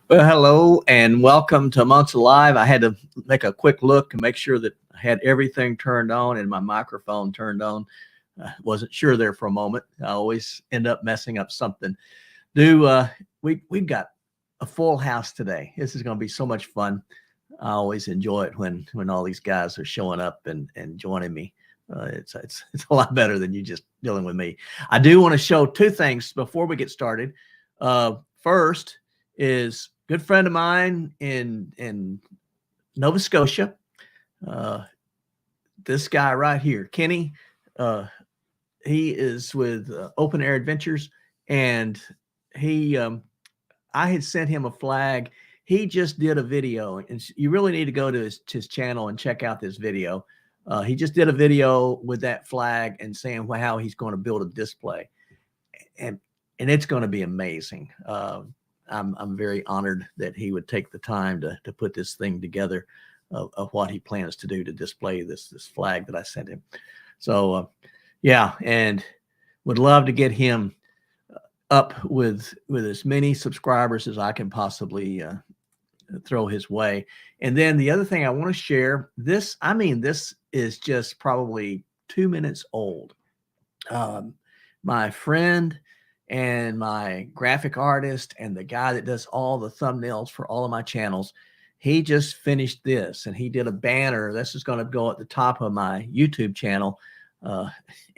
Well, hello and welcome to Months Alive. I had to make a quick look and make sure that I had everything turned on and my microphone turned on. I wasn't sure there for a moment. I always end up messing up something. We've got a full house today. This is going to be so much fun. I always enjoy it when all these guys are showing up and joining me. It's a lot better than you just dealing with me. I do want to show two things before we get started. First is good friend of mine in Nova Scotia. This guy right here, Kenny. He is with Open Air Adventures, and I had sent him a flag. He just did a video, and you really need to go to his channel and check out this video. He just did a video with that flag and saying how he's going to build a display, and it's going to be amazing. I'm very honored that he would take the time to put this thing together of what he plans to do to display this flag that I sent him. So yeah, and would love to get him up with as many subscribers as I can possibly throw his way. And then the other thing I want to share, this is just probably 2 minutes old. My friend and my graphic artist and the guy that does all the thumbnails for all of my channels, he just finished this, and he did a banner. This is going to go at the top of my YouTube channel.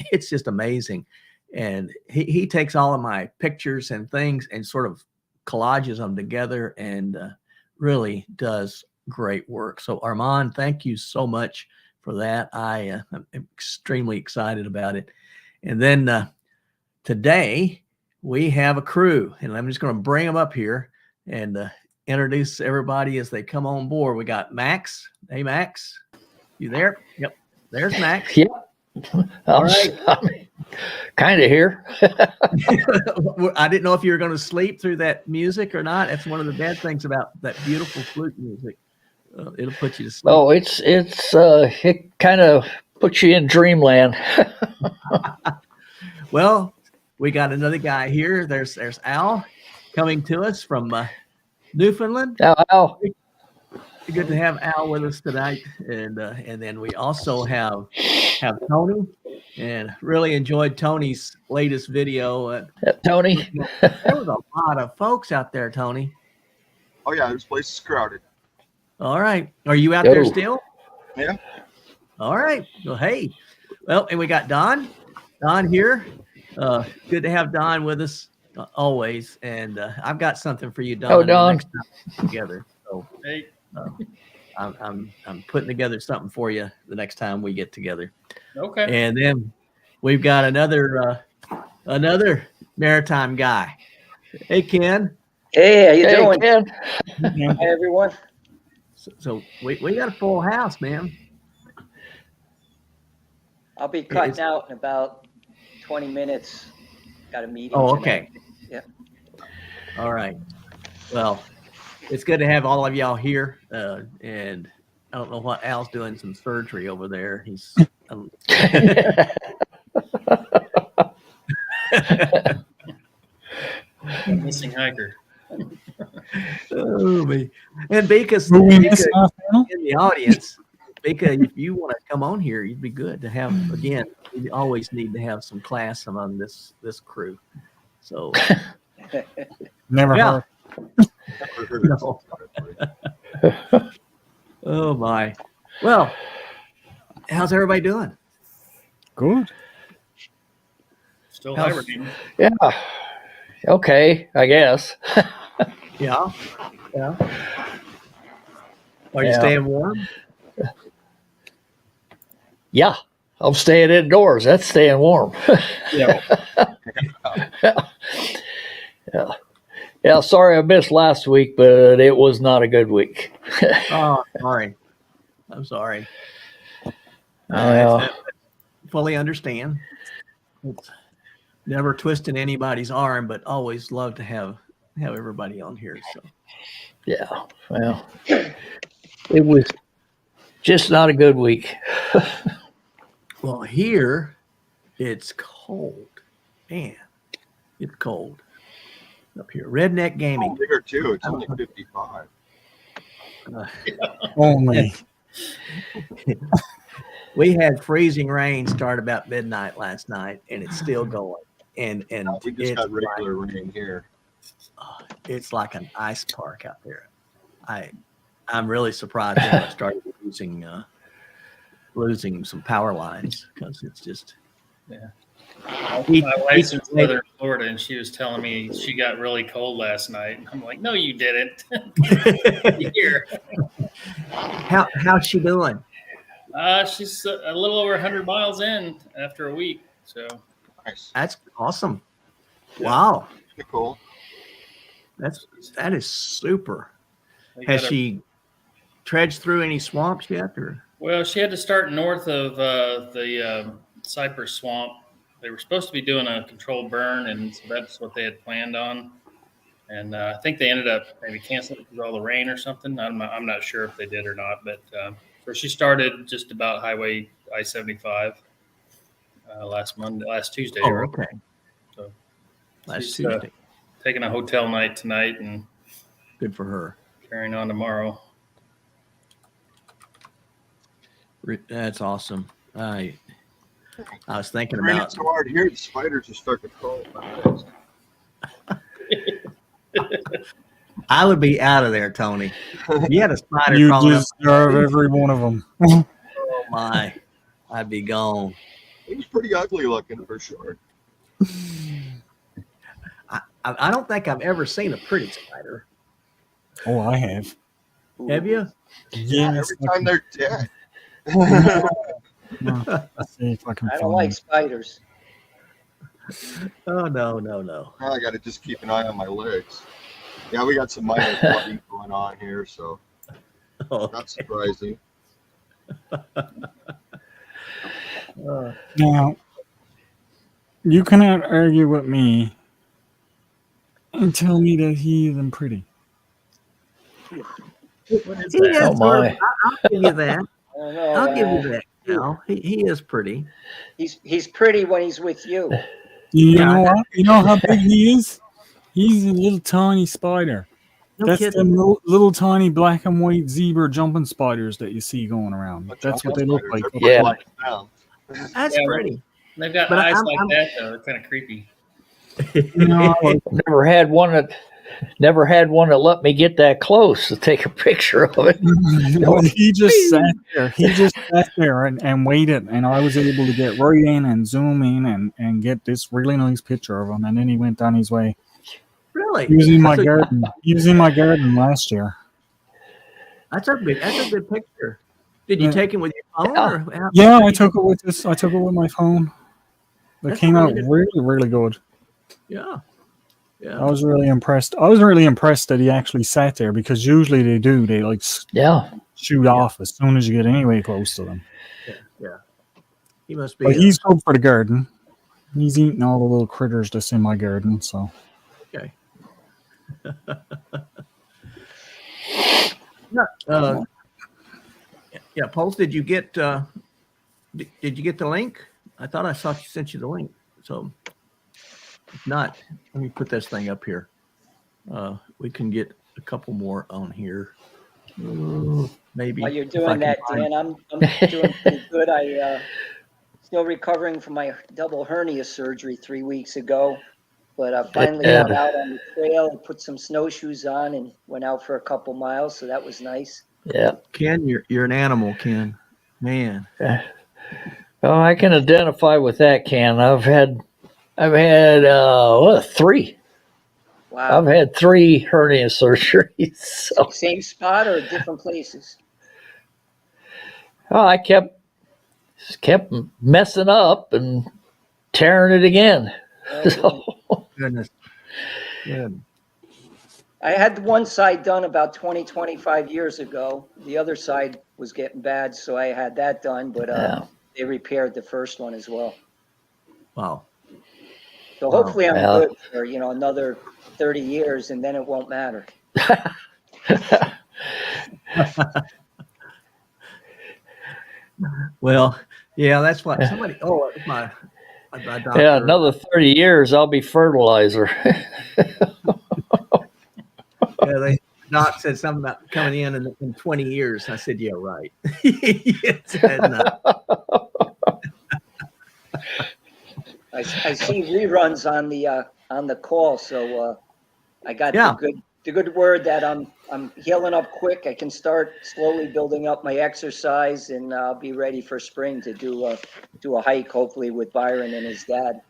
It's just amazing. And he takes all of my pictures and things and sort of collages them together, and really does great work. So Armand, thank you so much for that. I'm extremely excited about it. And then today we have a crew, and I'm just going to bring them up here and introduce everybody as they come on board. We got Max. Hey, Max, you there? Yep, there's Max. Yep. All right. I'm kind of here. I didn't know if you were going to sleep through that music or not. That's one of the bad things about that beautiful flute music. It'll put you to sleep. Oh, it kind of puts you in dreamland. Well, we got another guy here. There's Al coming to us from Newfoundland. Al. Good to have Al with us tonight, and then we also have Tony, and really enjoyed Tony's latest video. Tony, there was a lot of folks out there, Tony. Oh yeah, this place is crowded. All right, are you out there still? Yeah. All right. Well, hey, and we got Don here. Good to have Don with us always, and I've got something for you, Don. Oh, Don. Next time together. So, hey. I'm putting together something for you the next time we get together. Okay. And then we've got another maritime guy. Hey, Ken. Hey, how you doing? Ken. Hi, everyone. So we got a full house, man. I'll be cutting out in about 20 minutes. Got a meeting. Oh, okay. Yeah. All right. Well, it's good to have all of y'all here. And I don't know what Al's doing, some surgery over there. He's missing hiker. Oh, me. And Bika's in the audience. Bika, if you want to come on here, you'd be good to have. Again, you always need to have some class among this crew. So Never heard. No. Oh my. Well, how's everybody doing? Good. Still hibernating. Yeah. Okay, I guess. Yeah. Are you staying warm? Yeah. I'm staying indoors. That's staying warm. Yeah. Yeah. Yeah, sorry I missed last week, but it was not a good week. Oh, sorry. I'm sorry. I Fully understand. It's never twisting anybody's arm, but always love to have everybody on here. So yeah, well, it was just not a good week. Well, here it's cold. Man, it's cold. Up here, Redneck Oh, Gaming. bigger too. It's only 55. Only. We had freezing rain start about midnight last night, and it's still going. And We just it's got regular rain here. it's like an ice park out there. I'm really surprised they haven't started losing some power lines, because it's just. Yeah. My wife's in southern Florida, and she was telling me she got really cold last night. I'm like, no, you didn't. Here. How's she doing? She's a little over 100 miles in after a week. So Nice. That's awesome. Wow. Pretty cool. That is super. they Has got she trudged through any swamps yet? Or well, she had to start north of the cypress swamp. They were supposed to be doing a controlled burn, and so that's what they had planned on. And I think they ended up maybe canceling because of all the rain or something. I'm not sure if they did or not. But so she started just about Highway I-75 last Tuesday. oh, okay. So Last she's Tuesday. taking a hotel night tonight and Good for her. carrying on tomorrow. That's awesome. I was thinking Raining about. so hard here, the spiders are starting to crawl. I would be out of there, Tony. You had a spider You crawling up. deserve every one of them. Oh my! I'd be gone. He was pretty ugly looking for sure. I don't think I've ever seen a pretty spider. Oh, I have. Have you? Yes. Every time they're dead. Let's see if I can I don't find like it. spiders. Oh no! Now I got to just keep an eye on my legs. Yeah, we got some minor flooding going on here, so Oh, not surprising. Now, you cannot argue with me and tell me that he isn't pretty. What is he that? is Oh, sort of- my. I'll give you that. I don't know. I'll give you that. No, he is pretty. He's pretty when he's with you. You Yeah. know what? You know how big he is? He's a little tiny spider. No That's kidding. them little tiny black and white zebra jumping spiders that you see going around. That's what they look like. Yeah. That's Yeah, pretty. They've got But eyes I'm- like I'm- that, though. They're kind of creepy. You know, like, Never had one that let me get that close to take a picture of it. he just sat there. He just sat there and waited, and I was able to get right in and zoom in and get this really nice picture of him. And then he went on his way. Really? He was in my That's a- garden. He was in my garden last year. That's a good picture. Did you Yeah. take him with your phone? Yeah. Or how- Yeah, I took it with this. I took it with my phone. It That's came a out really good- really, really good. Yeah. Yeah. I was really impressed. I was really impressed that he actually sat there, because usually they do. They like Yeah. shoot off as soon as you get anyway close to them. Yeah. He must be. But he's good for the garden. He's eating all the little critters that's in my garden. So okay. Yeah. Yeah. Pulse, did you get? Did you get the link? I thought I saw she sent you the link. So, if not, let me put this thing up here. We can get a couple more on here. Maybe. While you're if I doing can that, find- Dan, I'm doing pretty good. I still recovering from my double hernia surgery 3 weeks ago, but I finally got out on the trail and put some snowshoes on and went out for a couple miles, so that was nice. Yeah. Ken, you're an animal, Ken. Man. Oh, I can identify with that, Ken. I've had three. Wow. I've had 3 hernia surgeries. So Same spot or different places? I kept messing up and tearing it again. So, Goodness. Good. I had one side done about 25 years ago. The other side was getting bad, so I had that done, but yeah. they repaired the first one as well. Wow. So Wow. hopefully I'm Yeah. good for, another 30 years, and then it won't matter. Well, yeah, that's what somebody. Oh, it's my doctor. Yeah, another 30 years, I'll be fertilizer. Doc said something about coming in 20 years. I said, yeah, right. He said, no. I see reruns on the call, so I got the good word that I'm healing up quick. I can start slowly building up my exercise, and I'll be ready for spring to do a hike, hopefully with Byron and his dad.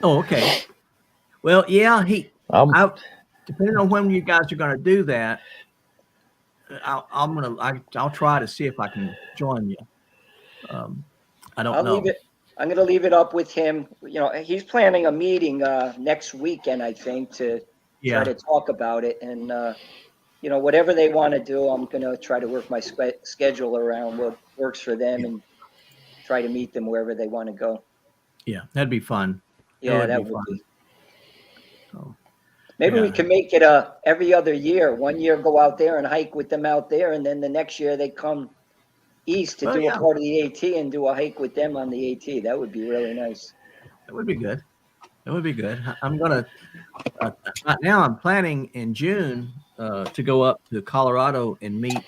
Oh, okay. Well, yeah, depending on when you guys are going to do that, I'll try to see if I can join you. I don't know. I'm going to leave it up with him. You know, he's planning a meeting next weekend, I think, to try to talk about it. And you know, whatever they want to do, I'm going to try to work my schedule around what works for them and try to meet them wherever they want to go. Yeah, that'd be fun. Yeah, that would be. So, maybe we can make it every other year. 1 year go out there and hike with them out there, and then the next year they come east to do a part of the AT and do a hike with them on the AT. That would be really nice. That would be good. That would be good. I'm gonna now. I'm planning in June to go up to Colorado and meet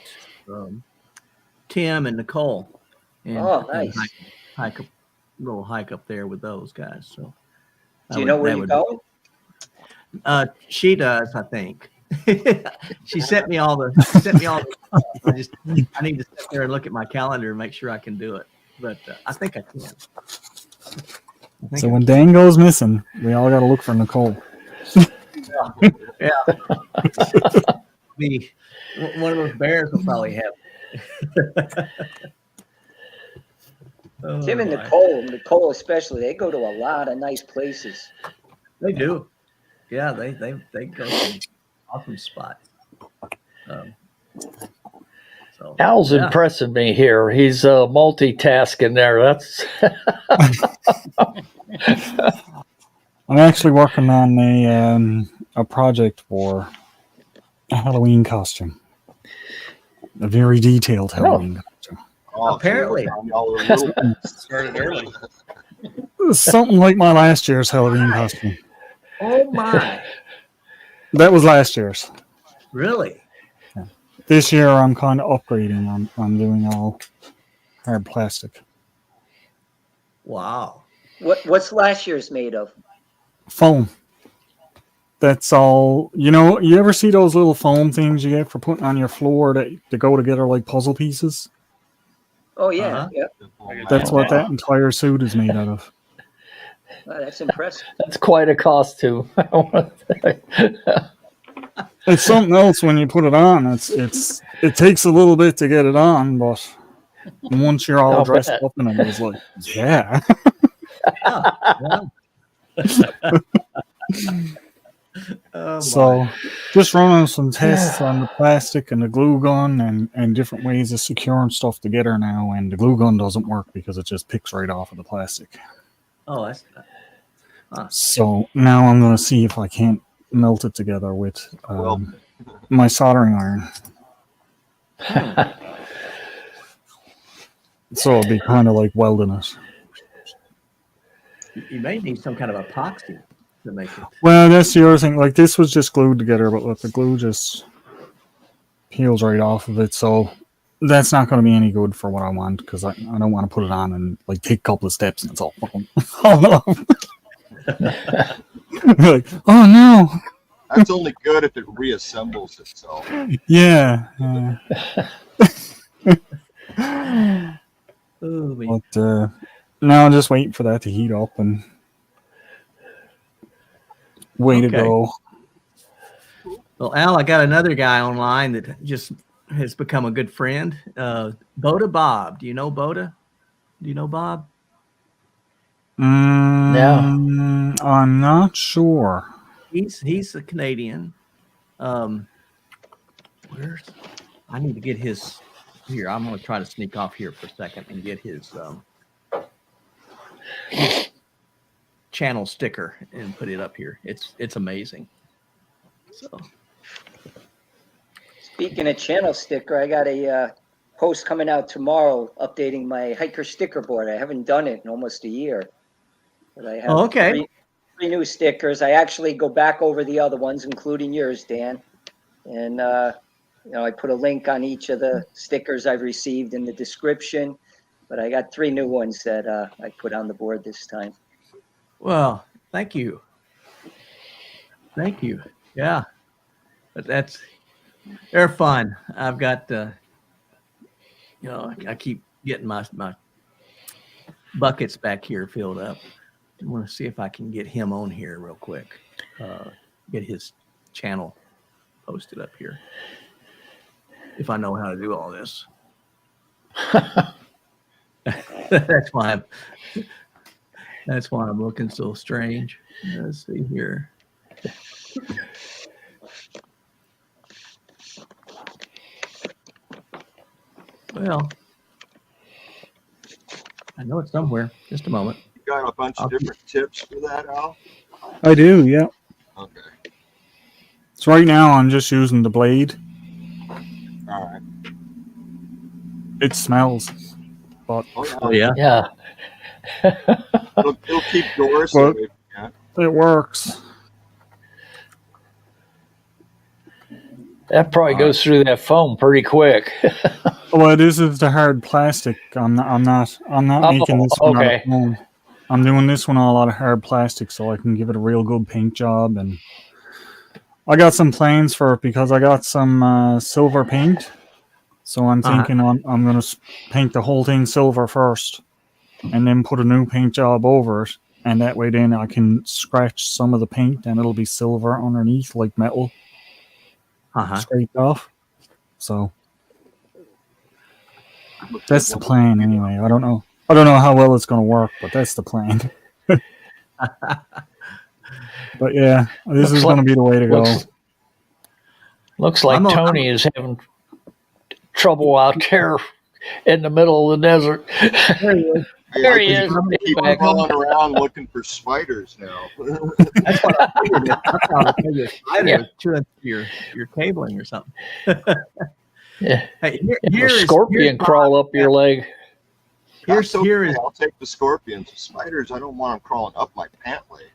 Tim and Nicole. And, nice. And hike a little hike up there with those guys. So, do you know where you're going? She does, I think. She sent me all the. I need to sit there and look at my calendar and make sure I can do it. But I think I can. So when Dan goes missing, we all got to look for Nicole. Yeah. One of those bears will probably have. Tim and Nicole especially, they go to a lot of nice places. They do. Yeah, they go to awesome spots. Al's impressing me here. He's multitasking there. That's. I'm actually working on a project for a Halloween costume. A very detailed Halloween costume. Oh, apparently. Started early. Something like my last year's Halloween costume. Oh my! That was last year's. Really? Yeah. This year I'm kind of upgrading. I'm doing all hard plastic. Wow. What's last year's made of? Foam. That's all. You know, you ever see those little foam things you get for putting on your floor that go together like puzzle pieces? Oh yeah, yeah. That's what that entire suit is made out of. Wow, that's impressive. That's quite a costume. It's something else when you put it on. It takes a little bit to get it on, but once you're all dressed up in it, it's like, yeah. So just running some tests on the plastic and the glue gun and different ways of securing stuff together now, and the glue gun doesn't work because it just picks right off of the plastic. Oh, that's so now I'm going to see if I can't melt it together with my soldering iron. So it'll be kind of like welding it. You may need some kind of epoxy to make it. Well, that's the other thing. Like, this was just glued together, but look, the glue just peels right off of it. So that's not going to be any good for what I want, because I don't want to put it on and like take a couple of steps and it's all off. Like, oh no. That's only good if it reassembles itself. Yeah. But now I'm just waiting for that to heat up and way to go. Well, Al, I got another guy online that just has become a good friend. Boda Bob. Do you know Boda? Do you know Bob? No. I'm not sure. He's a Canadian. I need to get his here. I'm going to try to sneak off here for a second and get his channel sticker and put it up here. It's amazing. So, speaking of channel sticker, I got a post coming out tomorrow updating my hiker sticker board. I haven't done it in almost a year, but I have three new stickers. I actually go back over the other ones, including yours, Dan. And, I put a link on each of the stickers I've received in the description, but I got 3 new ones that I put on the board this time. Well, thank you. Thank you. Yeah. But they're fun. I've got, I keep getting my buckets back here filled up. I want to see if I can get him on here real quick. Get his channel posted up here. If I know how to do all this. That's why I'm looking so strange. Let's see here. Well, I know it's somewhere. Just a moment. You got a bunch of different tips for that, Al? I do, yeah. Okay. So right now I'm just using the blade. All right. It smells, but Oh, yeah. Yeah. It'll keep doors. Well, Yeah. it works. That probably goes through that foam pretty quick. Well, this is the hard plastic. I'm not making this one out of foam. I'm doing this one all out of hard plastic so I can give it a real good paint job. And I got some plans for it because I got some silver paint. So I'm thinking I'm going to paint the whole thing silver first and then put a new paint job over it. And that way then I can scratch some of the paint and it'll be silver underneath like metal. Scraped off. So that's the plan anyway. I don't know how well it's going to work, but that's the plan. But yeah, this is going to be the way to go. Looks like Tony is having trouble out there in the middle of the desert. There he is. Keep rolling around looking for spiders now. That's what I figured. That's how I figured spiders chewing through your cabling or something. Yeah. Hey, a scorpion crawl up your leg. I'll take the scorpions. The spiders, I don't want them crawling up my pant leg.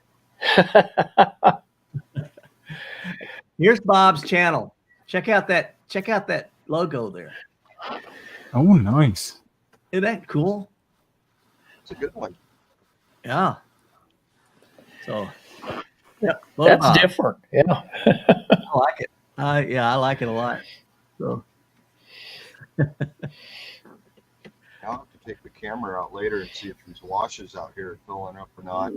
Here's Bob's channel. Check out that logo there. Oh, nice. Isn't that cool? It's a good one. Yeah. So, that's different. Yeah. I like it. I like it a lot. So, I'll have to take the camera out later and see if these washes out here are filling up or not.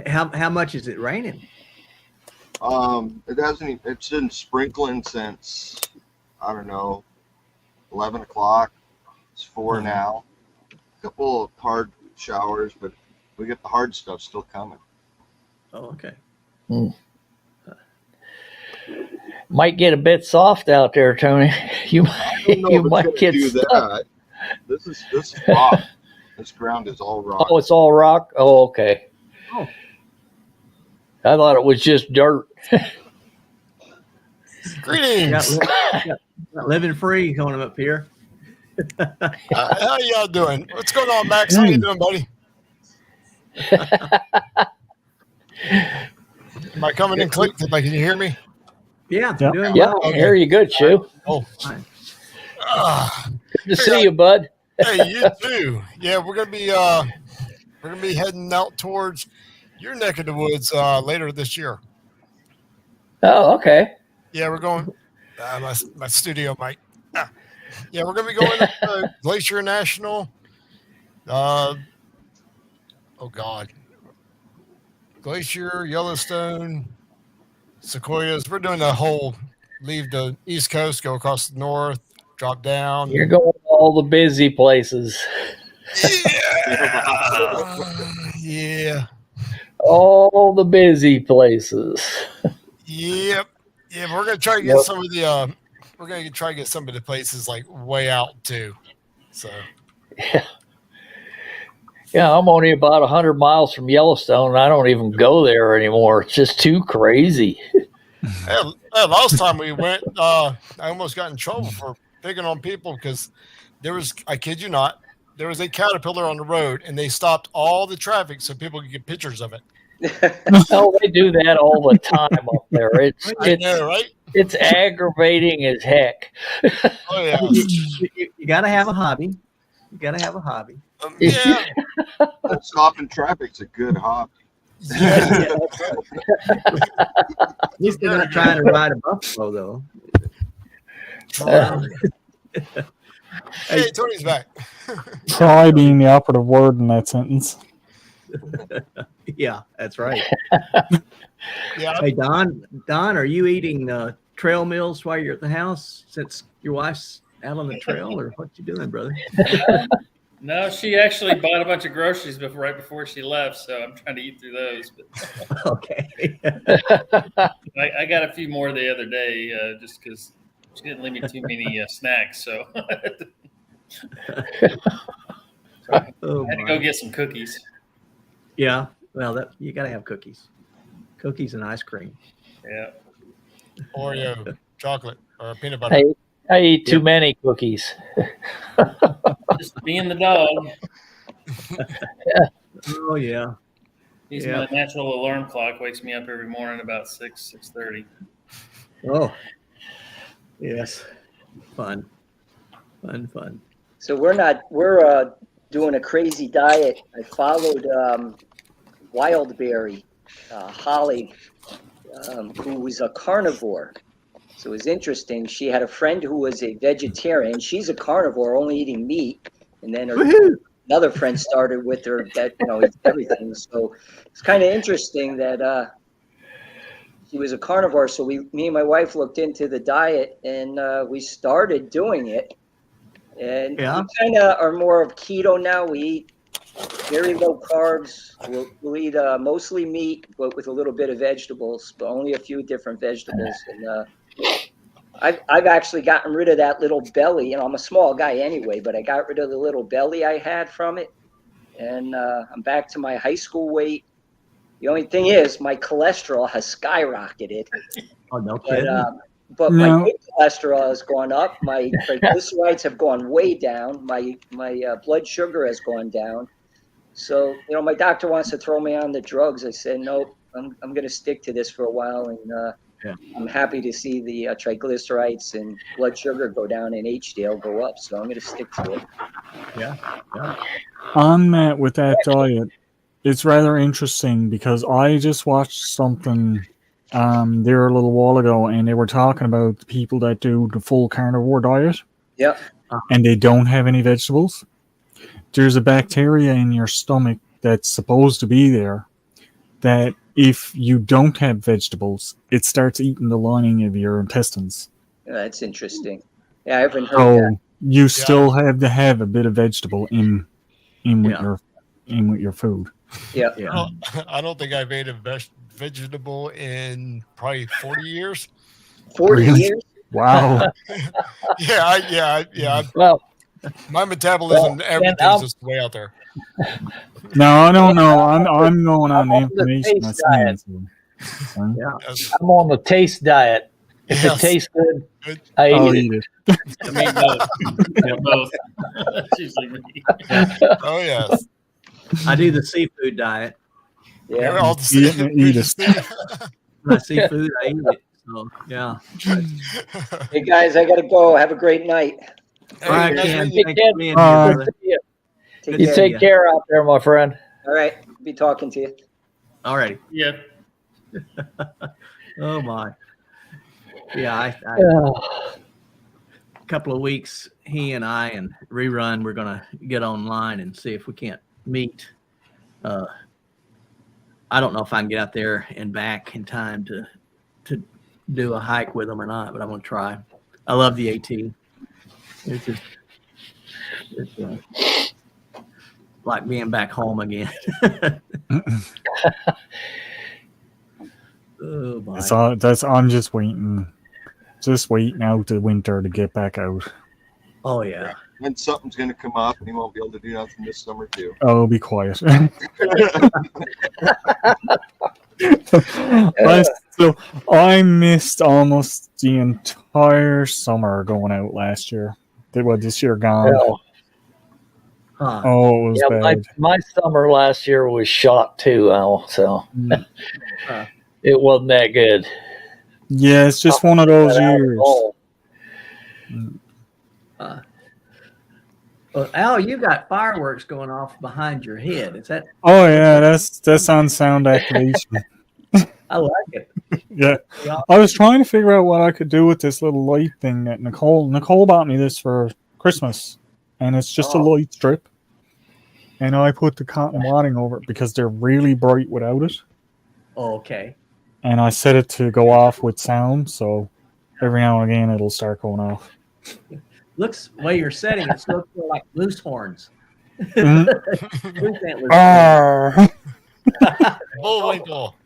How much is it raining? It's been sprinkling since, I don't know, 11 o'clock. It's 4 now. A couple of hard showers, but we get the hard stuff still coming. Oh, okay. Might get a bit soft out there, Tony. You might get do stuck. that. This is rock. This ground is all rock. Oh, it's all rock? Oh, okay. Oh. I thought it was just dirt. Greetings. Got living free going up here. How y'all doing? What's going on, Max? How you doing, buddy? Am I coming in clear? Can you hear me? Yeah. Yep. Doing Yeah, well. here you good, Shu. Oh. Good to see you, bud. Hey, you too. Yeah, we're gonna be heading out towards your neck of the woods later this year. Oh, okay. Yeah, we're going. My studio mic. Yeah, we're gonna be going up to Glacier National. Oh God, Glacier, Yellowstone, Sequoias. We're doing the whole. Leave the East Coast, go across the north, drop down. You're going to all the busy places. Yeah. All the busy places. Yep. Yeah, we're gonna try to get some of the. We're gonna try to get some of the places like way out too. So. Yeah, I'm only about 100 miles from Yellowstone, and I don't even go there anymore. It's just too crazy. Last time we went, I almost got in trouble for picking on people because there was, I kid you not, there was a caterpillar on the road and they stopped all the traffic so people could get pictures of it. Oh, they do that all the time up there. I know, right? It's aggravating as heck. Oh yeah. You got to have a hobby. You got to have a hobby. Yeah. Stopping traffic's a good hobby. Yeah. At least they're not trying to ride a buffalo, though. Hey, Tony's back. Try being the operative word in that sentence. Yeah, that's right. Yeah. Hey, Don, are you eating trail meals while you're at the house since your wife's out on the trail, or what you doing, brother? No, she actually bought a bunch of groceries right before she left, so I'm trying to eat through those. But Okay. I got a few more the other day just because she didn't leave me too many snacks. So, I had to go get some cookies. Yeah, well, you got to have cookies and ice cream. Yeah. Oreo, chocolate, or peanut butter. I eat too many cookies. Just being the dog. Oh yeah. He's my natural alarm clock. Wakes me up every morning about 6:30. Oh. Yes. Fun. So we're doing a crazy diet. I followed Wildberry, Holly, who was a carnivore. So it was interesting. She had a friend who was a vegetarian. She's a carnivore, only eating meat. And then another friend started with her that eats everything. So it's kind of interesting that she was a carnivore. So me and my wife looked into the diet, and we started doing it. And we kind of are more of keto now. We eat very low carbs. We'll eat mostly meat, but with a little bit of vegetables, but only a few different vegetables. And I've actually gotten rid of that little belly. I'm a small guy anyway, but I got rid of the little belly I had from it. And I'm back to my high school weight. The only thing is my cholesterol has skyrocketed. Oh, no kidding. But my good cholesterol has gone up. My triglycerides have gone way down. My blood sugar has gone down. So, my doctor wants to throw me on the drugs. I said, nope, I'm going to stick to this for a while. And I'm happy to see the triglycerides and blood sugar go down and HDL go up. So I'm going to stick to it. Yeah. On that, with that diet, it's rather interesting because I just watched something there a little while ago, and they were talking about the people that do the full carnivore diet. Yeah. And they don't have any vegetables. There's a bacteria in your stomach that's supposed to be there that if you don't have vegetables, it starts eating the lining of your intestines. Yeah, that's interesting. Yeah, I haven't heard that. You still have to have a bit of vegetable in with your food. Yeah. I don't think I've ate a vegetable in probably 40 years. 40 years? Wow. Yeah. Well, my metabolism, everything's just way out there. No, I don't know. I'm going on the information that's diet. I'm on the taste diet. If it tastes good, I eat it. I mean, both. That's usually me. Oh yes. I do the seafood diet. Yeah. All the seafood. My seafood, I eat it. So yeah. Hey guys, I gotta go. Have a great night. All right, Ken. Thanks for being here, Good brother. to see you. Good You to see take you. care out there, my friend. All right. Be talking to you. All right. Yeah. Oh my. Yeah, a couple of weeks, he and I and Rerun, we're gonna get online and see if we can't meet. I don't know if I can get out there and back in time to do a hike with them or not, but I'm gonna try. I love the AT. It's just like being back home again. Oh my. I'm just waiting out the winter to get back out. Oh yeah. And something's going to come up, and he won't be able to do nothing this summer too. Oh, be quiet. I missed almost the entire summer going out last year. This year gone. Huh. Oh, it was Yeah, bad. my summer last year was shot too, Al. So it wasn't that good. Yeah, it's just one of those years. Well, Al, you got fireworks going off behind your head. Is that? Oh yeah, that's on sound activation. I like it. Yeah, I was trying to figure out what I could do with this little light thing that Nicole bought me this for Christmas, and it's just a light strip, and I put the cotton wadding over it because they're really bright without it. Oh, okay. And I set it to go off with sound, so every now and again it'll start going off. Looks the way you're setting it, looks like moose horns. Mm-hmm. Moose antlers. Bullwinkle.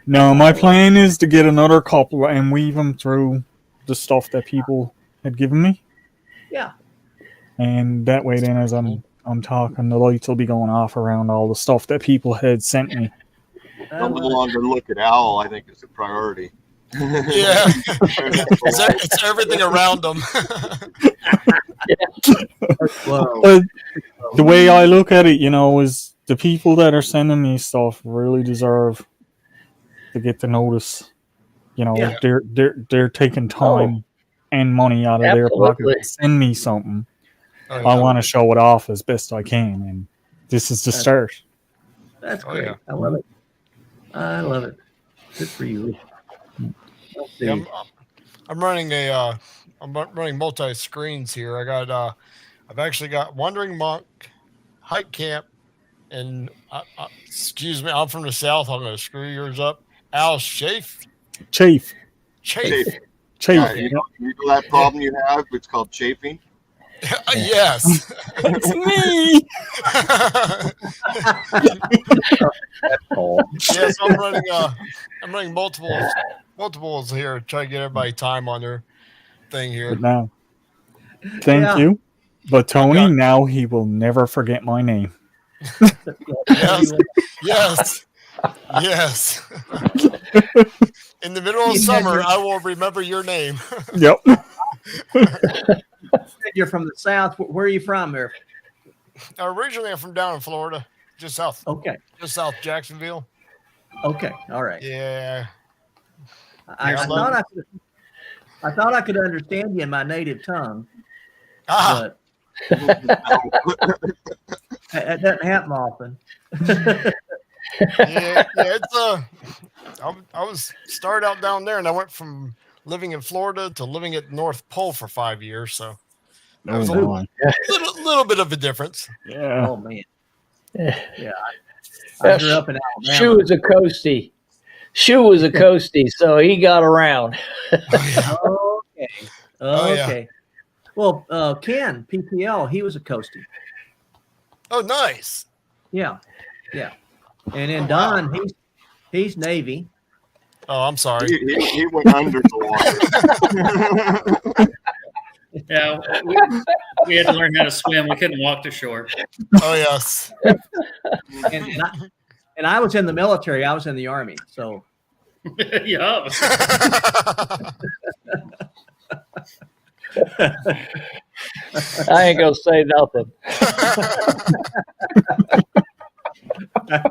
No, my plan is to get another couple and weave them through the stuff that people had given me. Yeah. And that way, then, as I'm talking, the lights will be going off around all the stuff that people had sent me. No longer look at Owl, I think, is a priority. Yeah. It's everything around them. But the way I look at it, is the people that are sending me stuff really deserve to get the notice. They're taking time and money out of their pocket to send me something. I want to show it off as best I can, and this is the start. That's great. Yeah. I love it. I love it. Good for you. Yeah, I'm running I'm running multi screens here. I've actually got Wandering Monk, Hike Camp, and excuse me, I'm from the South. I'm going to screw yours up. Al Chafe. Chafe. Yeah, you know that problem you have? It's called chafing. Yes. It's me. Yes, I'm running multiples here to try to get everybody time on their thing here. But now, thank you. But Tony, now he will never forget my name. Yes. In the middle of summer, I will remember your name. Yep. You're from the South. Where are you from here? Originally, I'm from down in Florida, just south. Okay. Just south Jacksonville. Okay. All right. Yeah. I thought I could understand you in my native tongue. But that doesn't happen often. It's I was started out down there, and I went from living in Florida to living at North Pole for 5 years. So that was a little bit of a difference. Yeah. Oh man. Yeah. I grew up in Alabama. Shoe was a coastie, so he got around. Okay. Well, Ken PPL, he was a coastie. Oh, nice. Yeah. And then Don, he's Navy. Oh, I'm sorry. He went under the water. Yeah, we had to learn how to swim. We couldn't walk to shore. Oh, yes. And I was in the military. I was in the Army. So, yeah. I ain't gonna say nothing. I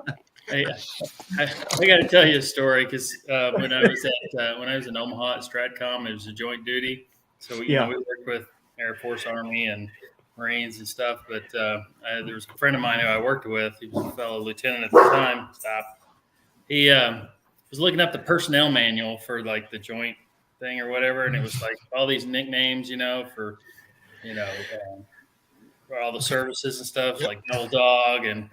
got to tell you a story because when I was in Omaha at Stratcom, it was a joint duty. So we worked with Air Force, Army, and Marines and stuff. But there was a friend of mine who I worked with. He was a fellow lieutenant at the time. He was looking up the personnel manual for like the joint thing or whatever, and it was like all these nicknames, for for all the services and stuff, like Bulldog and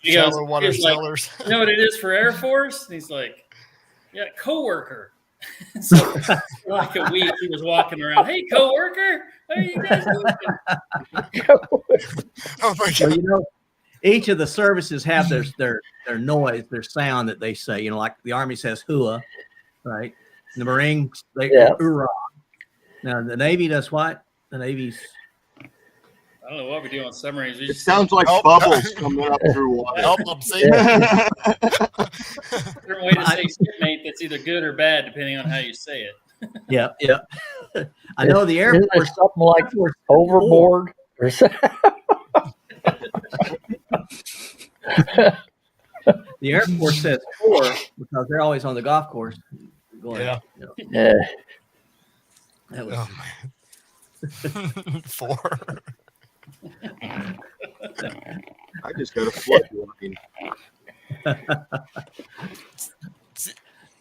shallow water sailors. You know what it is for Air Force? And he's like, yeah, coworker. So for like a week, he was walking around. Hey, coworker, how are you guys doing? Oh my so, God. each of the services have their noise, their sound that they say. Like the Army says "hua," right? And the Marines "hoorah." Now the Navy does what? The Navy's. I don't know what we do on submarines. It sounds like bubbles coming up through water. Different way to say shipmate that's either good or bad depending on how you say it. Yeah, yeah. I know the Isn't airport. it something like overboard or something? The airport says 4 because they're always on the golf course. Going, Yeah. you know, Yeah. that was. Oh, man. 4. I just got a flood warning.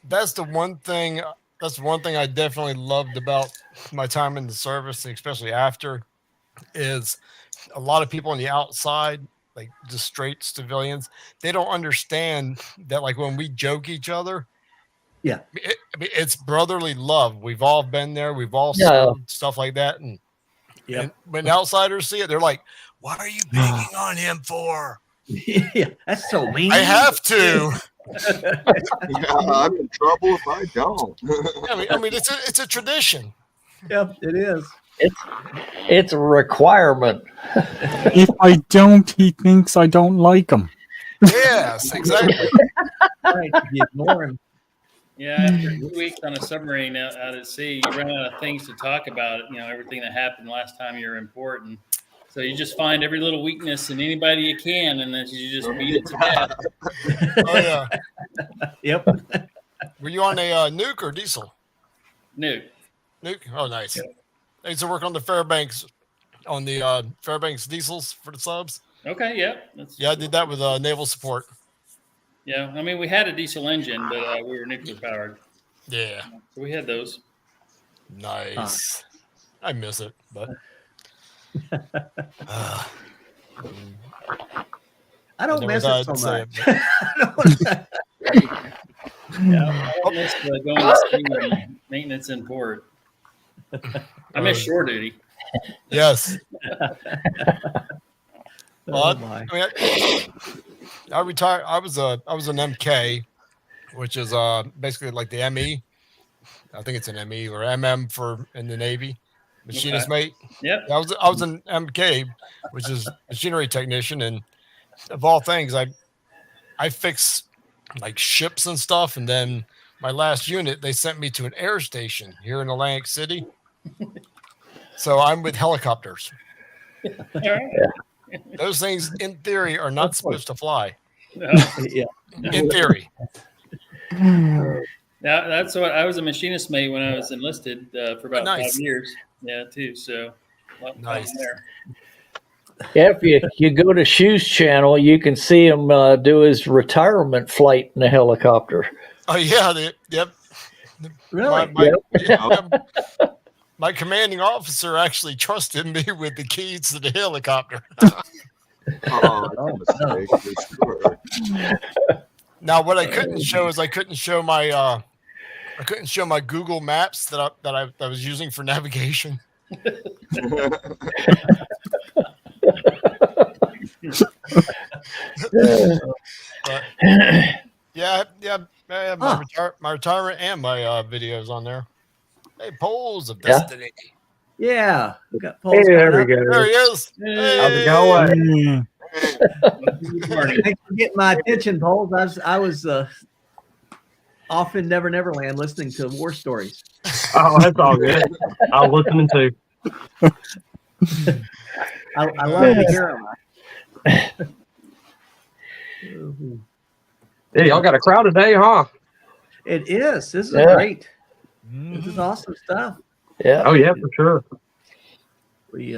That's the one thing. That's one thing I definitely loved about my time in the service, especially after, is a lot of people on the outside, like just straight civilians, they don't understand that, like, when we joke each other, Yeah. it's brotherly love. We've all been there. We've all Yeah. served, stuff like that. And, Yep. and when outsiders see it, they're like, "What are you picking on him for?" Yeah, that's so mean. I have to. Yeah, I'm in trouble if I don't. I mean, it's a tradition. Yep, it is. It's a requirement. If I don't, he thinks I don't like him. Yes, exactly. Right, you ignore him. Yeah, after 2 weeks on a submarine out at sea, you run out of things to talk about. You know, everything that happened last time you were in port, and so you just find every little weakness in anybody you can, and then you just beat it to death. Oh yeah. Yep. Were you on a nuke or diesel? Nuke. Nuke. Oh, nice. I used to work on the Fairbanks, on the Fairbanks diesels for the subs. Okay, yeah. Yeah, I did that with naval support. Yeah, I mean, we had a diesel engine, but we were nuclear powered. Yeah. So we had those. Nice. I miss it, but. I don't miss it so much. Yeah, I don't miss going to sea and maintenance in port. I miss shore duty. Yes. Oh, my. I retired. I was an MK, which is basically like the ME. I think it's an ME or MM for in the Navy. Machinist mate. Yep. I was an MK, which is machinery technician, and of all things, I fix like ships and stuff. And then my last unit, they sent me to an air station here in Atlantic City. So I'm with helicopters. All right. Those things, in theory, are not supposed to fly. Yeah. In theory. Now, that's what I was a machinist mate when I was enlisted for about 5 years. Yeah, too. So, nice. There. Yeah, if you go to Shoes Channel, you can see him do his retirement flight in a helicopter. Oh yeah, yep. Really? My commanding officer actually trusted me with the keys to the helicopter. Oh, that's a mistake for sure. Now, what I couldn't show is I couldn't show my Google Maps that I was using for navigation. Yeah, I have my retirement and my videos on there. Hey, Poles of Destiny. Yeah, we got Poles. Hey, there we go. There he is. Hey. How's it going? Thanks for getting my attention, Poles. I was off in Never Never Land listening to war stories. Oh, that's all good. I was listening too. I love to hear them. Hey, y'all got a crowd today, huh? It is. This is great. This is awesome stuff. Yeah. Oh yeah, for sure. We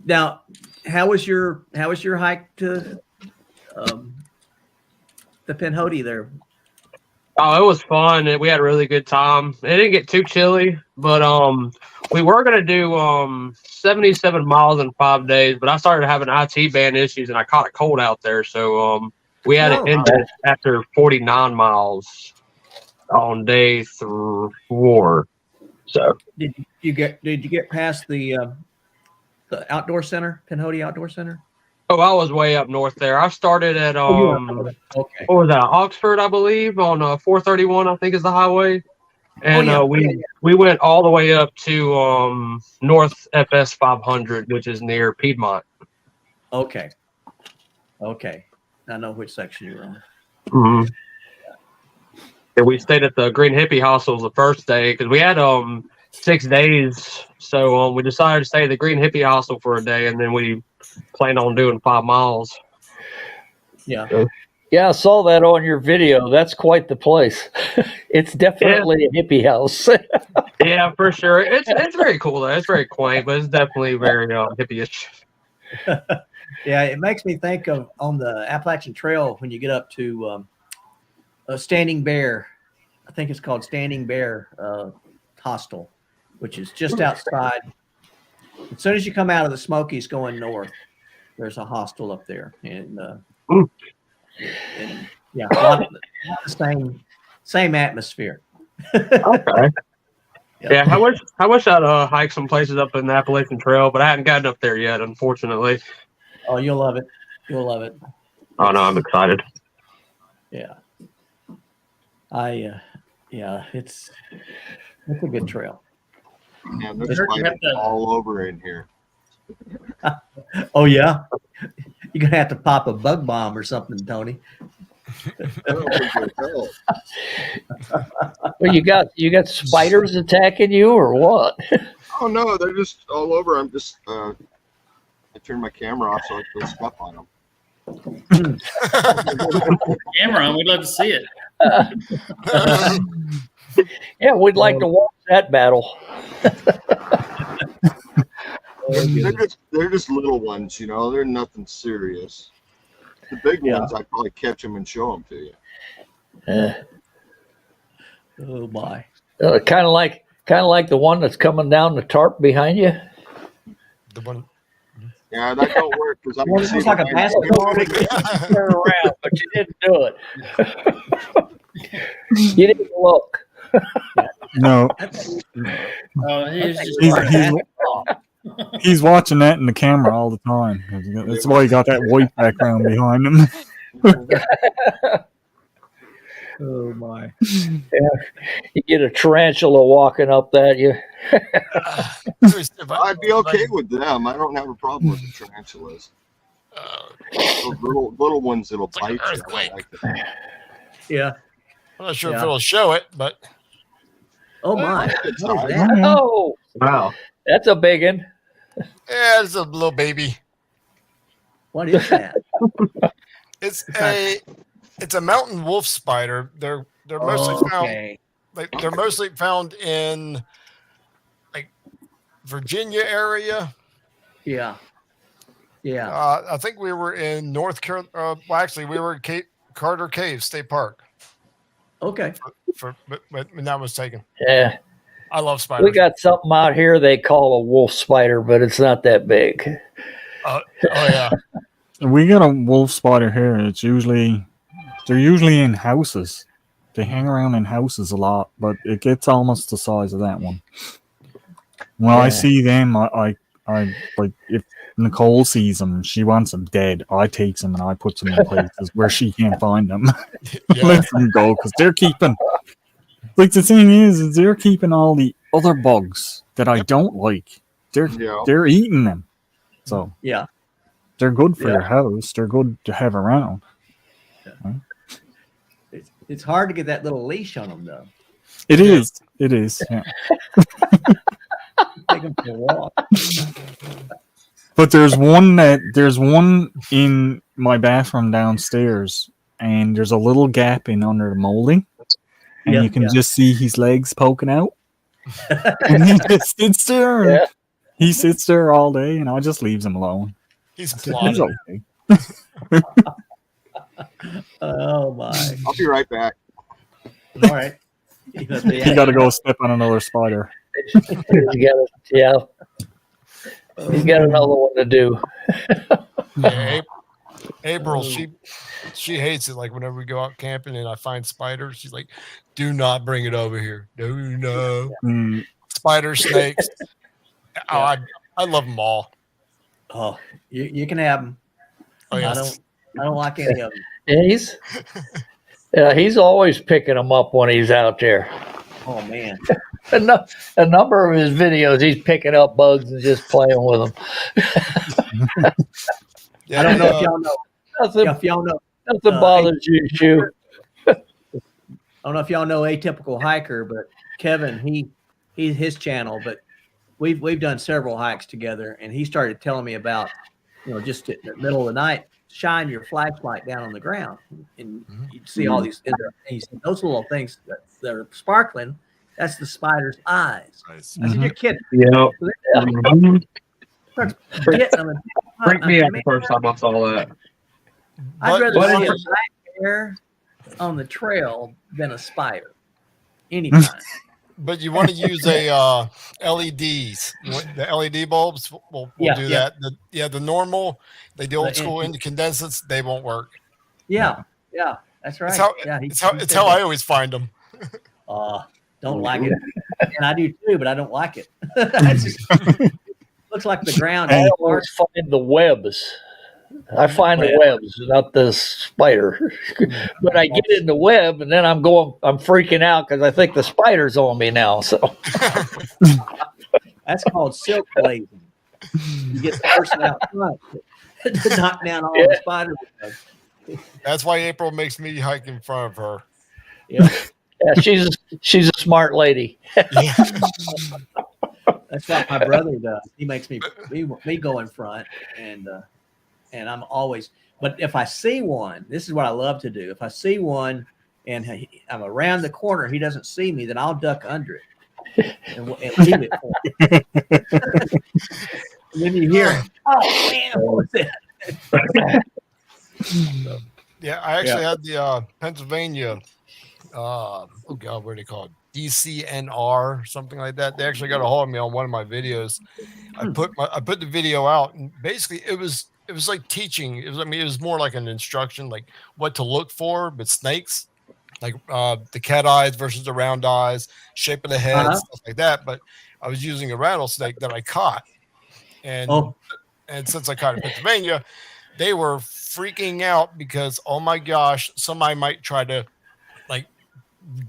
now, how was your hike to the Pinhoti there? Oh, it was fun. We had a really good time. It didn't get too chilly, but we were gonna do 77 miles in 5 days, but I started having IT band issues and I caught a cold out there, so we had it ended after 49 miles on day 4. So did you get past the outdoor center, Pinhoti Outdoor Center? Oh, I was way up north there. I started at okay. What was that? Oxford, I believe, on 431, I think is the highway. And we went all the way up to North FS 500, which is near Piedmont. Okay. I know which section you're on. Mm-hmm. And we stayed at the Green Hippie Hostels the first day because we had 6 days. So we decided to stay at the Green Hippie Hostel for a day, and then we planned on doing 5 miles. Yeah. Yeah, I saw that on your video. That's quite the place. It's definitely a hippie house. Yeah, for sure. It's very cool though. It's very quaint, but it's definitely very hippie-ish. Yeah, it makes me think of on the Appalachian Trail when you get up to Standing Bear. I think it's called Standing Bear Hostel, which is just outside. As soon as you come out of the Smokies going north, there's a hostel up there, and yeah, a lot of the same atmosphere. Okay. Yep. Yeah, I wish I'd hike some places up in the Appalachian Trail, but I hadn't gotten up there yet, unfortunately. Oh, you'll love it. You'll love it. Oh no, I'm excited. Yeah. It's a good trail. Yeah, there's spiders all over in here. Oh yeah, you're gonna have to pop a bug bomb or something, Tony. Well, you got spiders attacking you or what? Oh no, they're just all over. I'm just I turned my camera off so I can step on them. Camera on, we'd love to see it. Yeah, we'd like to watch that battle. They're just little ones, you know. They're nothing serious. The big ones, I'd probably catch them and show them to you. Oh my! Kind of like the one that's coming down the tarp behind you. The one. Yeah, that don't work because I'm Looks like a basketball. Turn around, but you didn't do it. You didn't look. No, Oh, he's watching that in the camera all the time. That's why he got that white background behind him. Oh my! Yeah. You get a tarantula walking up at you. I'd be okay with them. I don't have a problem with the tarantulas. Those little ones that'll bite you. Yeah. I'm not sure if it'll show it, but oh my! Oh, wow, that's a big one. Yeah, it's a little baby. What is that? It's a mountain wolf spider. They're mostly found. They're mostly found in like Virginia area. Yeah. Yeah. I think we were in North Carolina. Well, actually, we were in Carter Cave State Park. Okay. But when that was taken. Yeah. I love spiders. We got something out here they call a wolf spider, but it's not that big. Oh yeah. We got a wolf spider here. They're usually in houses. They hang around in houses a lot, but it gets almost the size of that one. When I see them, I like if Nicole sees them, she wants them dead. I take them and I put them in places where she can't find them. Let them go because they're keeping. Like the thing is they're keeping all the other bugs that I don't like. They're eating them. So they're good for your house. They're good to have around. Yeah. It's hard to get that little leash on them though. It is. Yeah. Take them for a walk. But there's one in my bathroom downstairs, and there's a little gap in under the molding, and you can just see his legs poking out. And he just sits there. And he sits there all day, and I just leaves him alone. He's okay. Oh my! I'll be right back. All right. You got to go step on another spider. He's got another one to do. Yeah, April, she hates it. Like whenever we go out camping and I find spiders, she's like, "Do not bring it over here. No. Spider, snakes. I love them all. Oh, you can have them. Oh, yes. I don't like any of them. He's always picking them up when he's out there. Oh man. A number of his videos, he's picking up bugs and just playing with them. I don't know if y'all know. Nothing bothers you, Shu. don't know if y'all know Atypical Hiker, but Kevin, he's his channel, but we've done several hikes together, and he started telling me about, just in the middle of the night, shine your flashlight down on the ground, and you'd see all these. And he said those little things that are sparkling, that's the spider's eyes. Nice. I said, you're kidding. Yeah. Starts getting them and Freaked me out the first time I saw that. I'd rather But- see a black hair on the trail than a spider. Anytime. But you want to use a LEDs. The LED bulbs will do that. The normal, the old school incandescents, they won't work. Yeah, that's right. It's how I always find them. Don't like it, and I do too, but I don't like it. It just looks like the ground. I always find the webs. I find the webs, not the spider. But I get in the web, and then I'm freaking out because I think the spider's on me now. So that's called silk blazing. You get the person out front to knock down all the spider webs. That's why April makes me hike in front of her. Yeah, she's a smart lady. Yeah. That's what my brother does. He makes me go in front, and I'm always. But if I see one, this is what I love to do. If I see one and I'm around the corner, he doesn't see me, then I'll duck under it and leave it for him. And then you hear, oh man, what was that? Yeah, I actually had the Pennsylvania. Oh God, what do they call it? DCNR, something like that. They actually got a hold of me on one of my videos. I put the video out, and basically it was like teaching. It was more like an instruction, like what to look for with snakes, like the cat eyes versus the round eyes, shape of the head, stuff like that. But I was using a rattlesnake that I caught, and since I caught it in Pennsylvania, they were freaking out because, oh my gosh, somebody might try to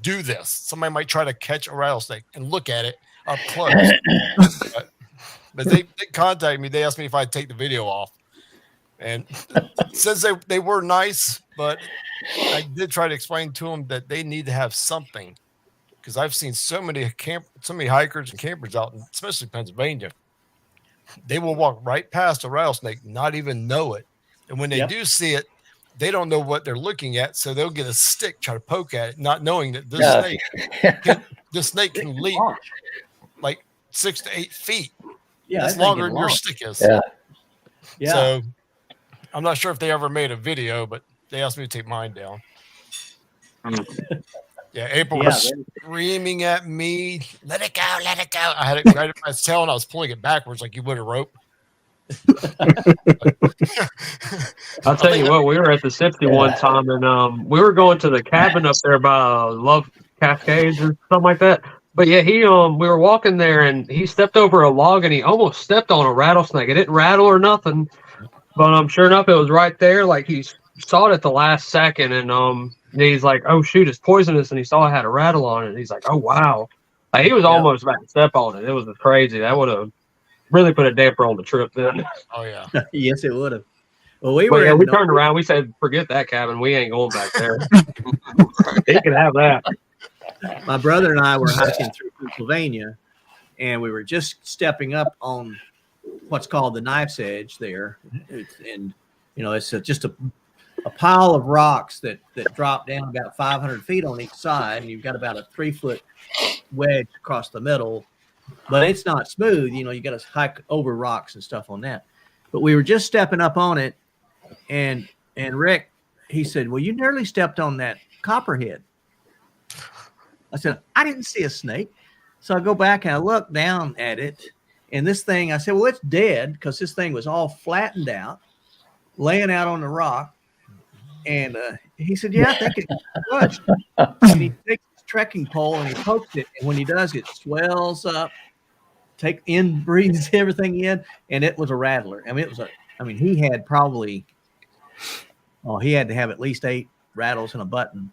do this. Somebody might try to catch a rattlesnake and look at it up close. but they contacted me. They asked me if I'd take the video off. And since they were nice, but I did try to explain to them that they need to have something, because I've seen so many hikers and campers out, especially Pennsylvania. They will walk right past a rattlesnake, not even know it. And when they do see it, they don't know what they're looking at, so they'll get a stick, try to poke at it, not knowing that this snake can leap like 6 to 8 feet. Yeah, that's longer than your stick is. Yeah. So I'm not sure if they ever made a video, but they asked me to take mine down. Yeah, April was screaming at me, "Let it go, let it go!" I had it right at my tail, and I was pulling it backwards like you would a rope. I'll tell you what, we were at the Sipsy one time, and we were going to the cabin up there by Love Cascades or something like that. But yeah, we were walking there, and he stepped over a log, and he almost stepped on a rattlesnake. It didn't rattle or nothing, but sure enough, it was right there. Like he saw it at the last second, and he's like, "Oh shoot, it's poisonous!" And he saw it had a rattle on it. And he's like, "Oh wow!" Like he was almost about to step on it. It was crazy. That would have really put a damper on the trip then. Oh yeah. Yes, it would have. Well, we turned around. We said, "Forget that cabin. We ain't going back there." He can have that. My brother and I were hiking through Pennsylvania, and we were just stepping up on what's called the Knife's Edge there, it's just a pile of rocks that drop down about 500 feet on each side, and you've got about a 3-foot wedge across the middle. But it's not smooth, you got to hike over rocks and stuff on that. But we were just stepping up on it, and Rick, he said, "Well, you nearly stepped on that copperhead." I said, "I didn't see a snake." So I go back and I look down at it, and this thing, I said, "Well, it's dead," because this thing was all flattened out, laying out on the rock. And he said, "Yeah, I think it's crushed." And he takes his trekking pole and he pokes it, and when he does, it swells up, breathes everything in, and it was a rattler. He had probably, he had to have at least 8 rattles and a button.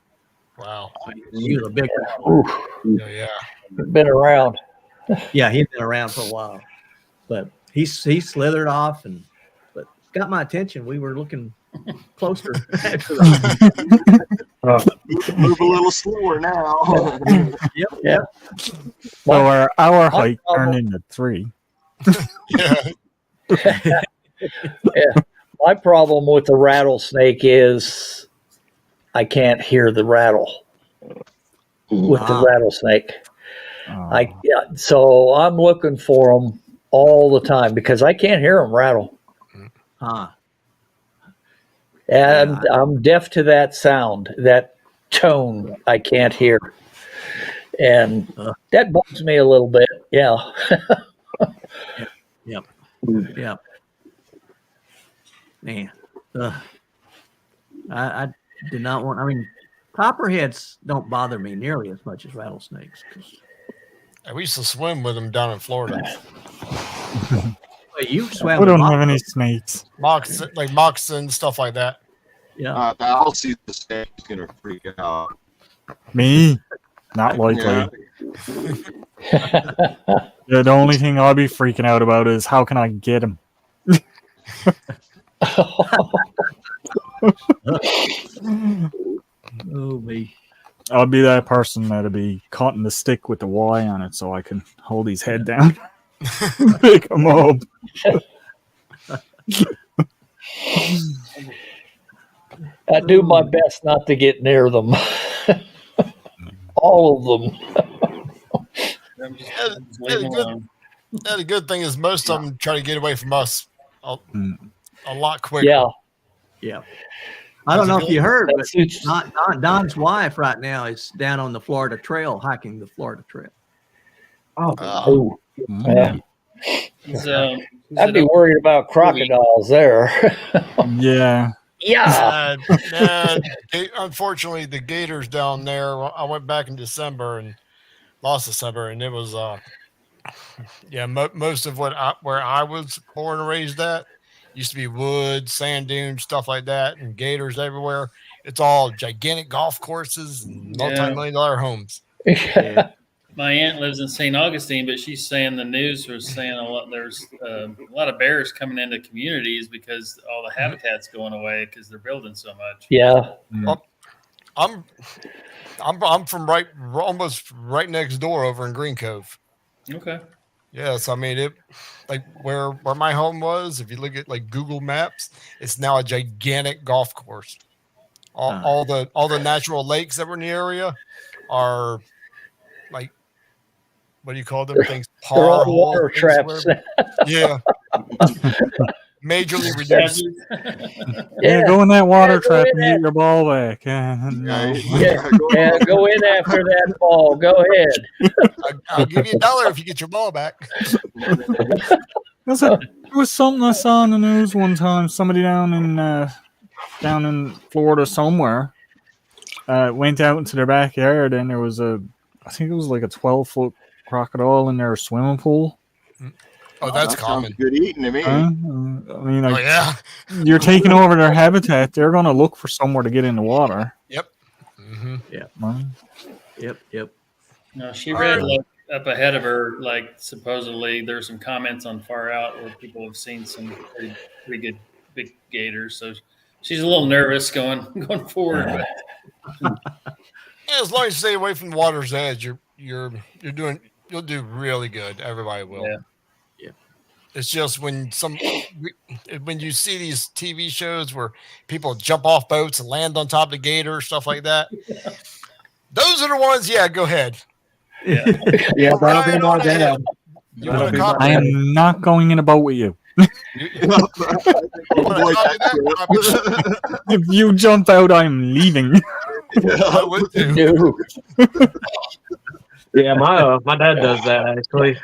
Wow. He was a big rattler. Yeah. Been around. Yeah, he'd been around for a while, but he slithered off, but got my attention. We were looking closer. Move a little slower now. Yep. So our my hike turned into 3. Yeah. My problem with the rattlesnake is I can't hear the rattle with the rattlesnake. So I'm looking for them all the time because I can't hear them rattle. And I'm deaf to that sound, that tone I can't hear. And that bugs me a little bit. Yeah. Yep. Man, I did not want. I mean, copperheads don't bother me nearly as much as rattlesnakes. We used to swim with them down in Florida. You swam. We don't have any snakes. Moccasin, stuff like that. Yeah. I'll see the snake is gonna freak out. Me? Not likely. Yeah, the only thing I'll be freaking out about is how can I get him? Oh me. I'll be that person that'll be cutting the stick with the Y on it so I can hold his head down. Pick him up. I do my best not to get near them. All of them. The good thing is most of them try to get away from us a lot quicker. Yeah. I don't know if you heard, but Don's wife right now is down on the Florida Trail, hiking the Florida Trail. Yeah. I'd be worried about crocodiles there. Yeah. Yeah. Unfortunately, the Gators down there, I went back in December and last December, and it was most of where I was born and raised at used to be woods, sand dunes, stuff like that, and gators everywhere. It's all gigantic golf courses and multi-million-dollar homes. My aunt lives in St. Augustine, but she's saying the news was saying there's a lot of bears coming into communities because all the habitat's going away because they're building so much. Yeah. Well, I'm from almost right next door over in Green Cove. Okay. Yes, I mean it. Like where my home was, if you look at like Google Maps, it's now a gigantic golf course. All the natural lakes that were in the area are like, what do you call them things? They're all water traps. Yeah. Majorly reduced. Go in that water trap and get your ball back. Go in after that ball. Go ahead. I'll give you $1 if you get your ball back. There was something I saw in the news one time. Somebody down in Florida somewhere went out into their backyard and there was I think it was like a 12-foot crocodile in their swimming pool. Oh, that's common. Good eating to me. I mean, you're taking over their habitat. They're going to look for somewhere to get in the water. Yep. Mm-hmm. Yep. No, she read up ahead of her, like supposedly there's some comments on Far Out where people have seen some pretty good big gators. So she's a little nervous going forward. As long as you stay away from the water's edge, you'll do really good. Everybody will. Yeah. It's just when you see these TV shows where people jump off boats and land on top of the gator, stuff like that. Those are the ones. Yeah, go ahead. Yeah, that'll be my dad. I am not going in a boat with you. If you jump out, I'm leaving. I would too. Yeah, my dad does that actually.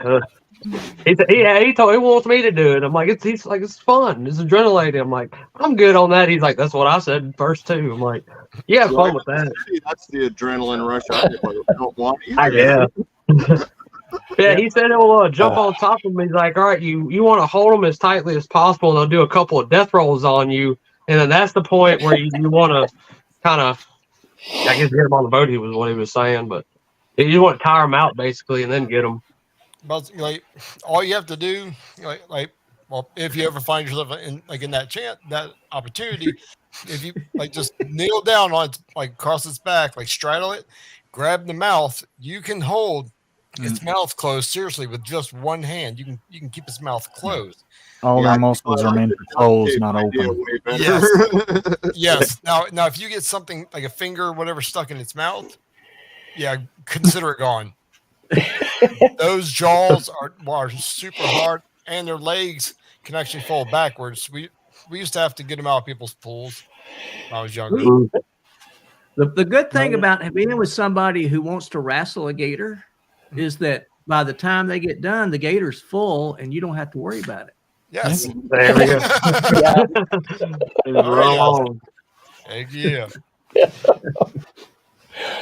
He wants me to do it. I'm like, it's fun. It's adrenaline. I'm like, I'm good on that. He's like, that's what I said first too. I'm like, yeah, have fun with that. That's the adrenaline rush I don't want either. Yeah. Yeah, he said he'll jump on top of me. He's like, all right, you want to hold them as tightly as possible, and they'll do a couple of death rolls on you, and then that's the point where you want to kind of, I guess, get him on the boat. Was what he was saying, but you want to tire them out basically, and then get them. But like all you have to do, like Well, if you ever find yourself in that opportunity, if you like just kneel down on like across its back, like straddle it, grab the mouth, you can hold its mouth closed seriously with just one hand. You can keep its mouth closed. All their muscles are meant to close, not open. Yes. Yes. Now if you get something like a finger or whatever stuck in its mouth, yeah, consider it gone. Those jaws are super hard, and their legs can actually fall backwards. We used to have to get them out of people's pools when I was younger. The good thing about being with somebody who wants to wrestle a gator is that by the time they get done, the gator's full, and you don't have to worry about it. Yes. There we go. Yeah.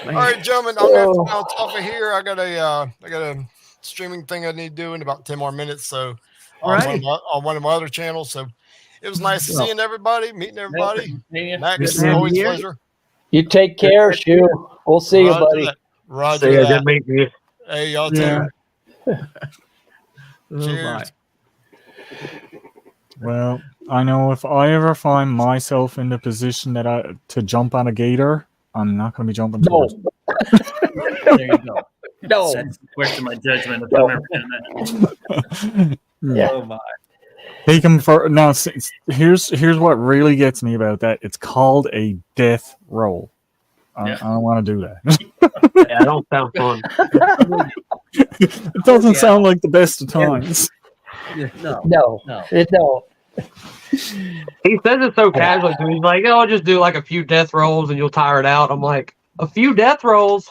All right, gentlemen, I'm gonna have to bounce off of here. I got a streaming thing I need to do in about 10 more minutes. So on one of my other channels. So it was nice seeing everybody, meeting everybody. Max, always a pleasure. You take care, Shu. We'll see you, buddy. Roger See ya, that. good meeting you. Hey, y'all too. Cheers. Well, I know if I ever find myself in the position that to jump on a gator, I'm not going to be jumping towards it. There you go. No. That's the question my judgment if I'm ever doing that. Yeah. Oh my. Take him for now. Here's what really gets me about that. It's called a death roll. I don't want to do that. Yeah, that don't sound fun. It doesn't sound like the best of times. No. It don't. He says it so casually to me. He's like, I'll just do like a few death rolls and you'll tire it out. I'm like, a few death rolls?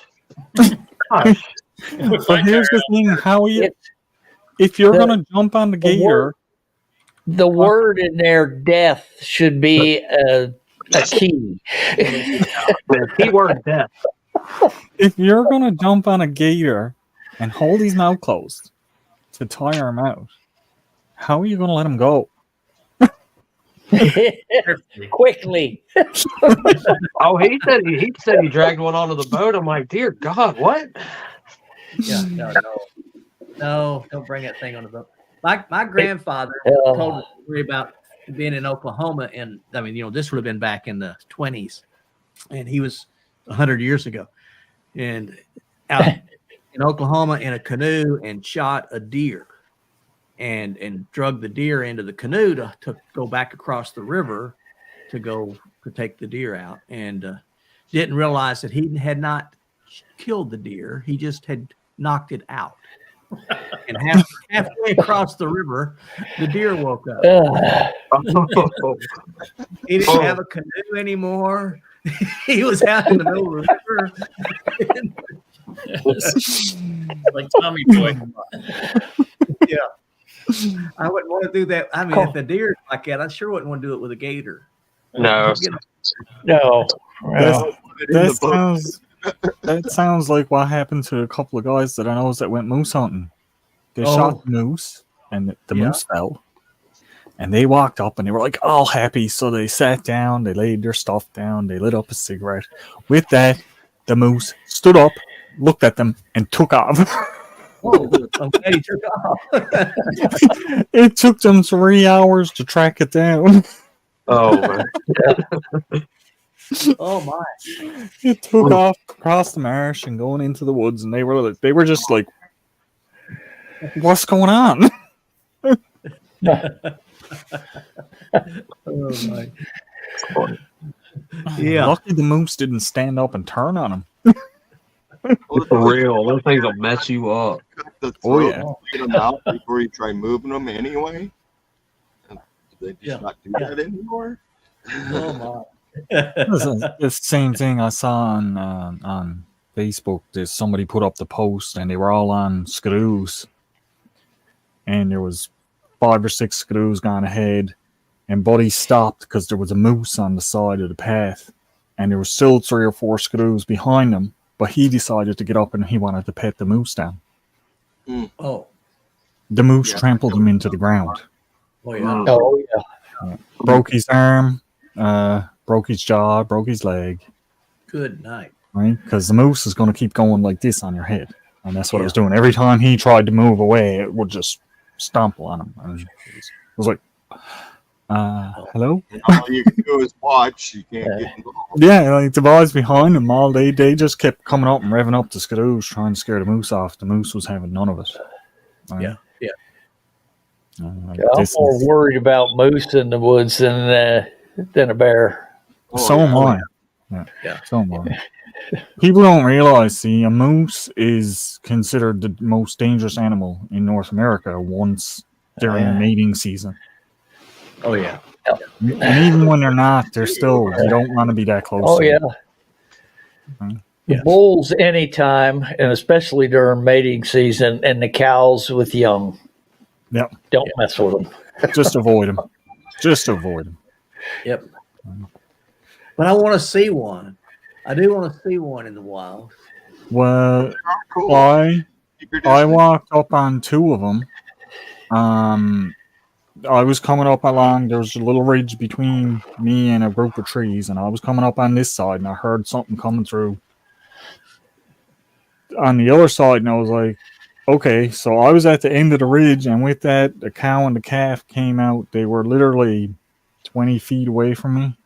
Gosh. But here's the thing, if you're going to jump on the gator... The word in there, death, should be a key. The key word, death. If you're going to jump on a gator and hold his mouth closed to tire him out, how are you going to let him go? Quickly. Oh, he said he dragged one onto the boat. I'm like, dear God, what? Yeah, no, don't bring that thing on the boat. My grandfather told me a story about being in Oklahoma, and this would have been back in the 20s, and he was 100 years ago, and out in Oklahoma in a canoe and shot a deer, and drug the deer into the canoe to go back across the river to take the deer out, and didn't realize that he had not killed the deer. He just had knocked it out. And halfway across the river, the deer woke up. He didn't have a canoe anymore. He was out in the middle of the river. Like Tommy Boy. Yeah. I wouldn't want to do that. I mean, if the deer's like that, I sure wouldn't want to do it with a gator. No. No. That sounds like what happened to a couple of guys that I know that went moose hunting. They shot the moose, and the moose fell. And they walked up, and they were like all happy. So they sat down, they laid their stuff down, they lit up a cigarette. With that, the moose stood up, looked at them, and took off. Okay, he took off. It took them 3 hours to track it down. Oh, man. Oh my! It took off across the marsh and going into the woods, and they were just like, "What's going on?" Oh my! Yeah, lucky the moose didn't stand up and turn on him. For real, those things will mess you up. Get them out before you try moving them anyway. Do they just not do that anymore? Oh my! The same thing I saw on Facebook. There's somebody put up the post, and they were all on screws, and there was 5 or 6 screws gone ahead, and Buddy stopped because there was a moose on the side of the path, and there was still 3 or 4 screws behind him, but he decided to get up and he wanted to pet the moose down. Oh, the moose trampled him into the ground. Oh yeah! Oh yeah! Broke his arm. Broke his jaw, broke his leg. Good night. Right? Because the moose is going to keep going like this on your head. And that's what it was doing. Every time he tried to move away, it would just stomp on him. And it was like, hello? All you can do is watch. You can't get involved. Yeah, like the boys behind them all day, they just kept coming up and revving up the skidoos, trying to scare the moose off. The moose was having none of it. Right? Yeah. Like, I'm more worried about moose in the woods than a bear. So am I. Yeah. So am I. People don't realize, see, a moose is considered the most dangerous animal in North America once during the mating season. Oh yeah. And even when they're not, they're still, you don't want to be that close. Oh, to yeah. them. The bulls anytime, and especially during mating season, and the cows with young. Yep. Don't mess with them. Just avoid them. Just avoid them. Yep. But I want to see one. I do want to see one in the wild. Well, Cool. I Keep your I distance. walked up on two of them. I was coming up along, there was a little ridge between me and a group of trees, and I was coming up on this side, and I heard something coming through on the other side, and I was like, okay, so I was at the end of the ridge, and with that, the cow and the calf came out. They were literally 20 feet away from me.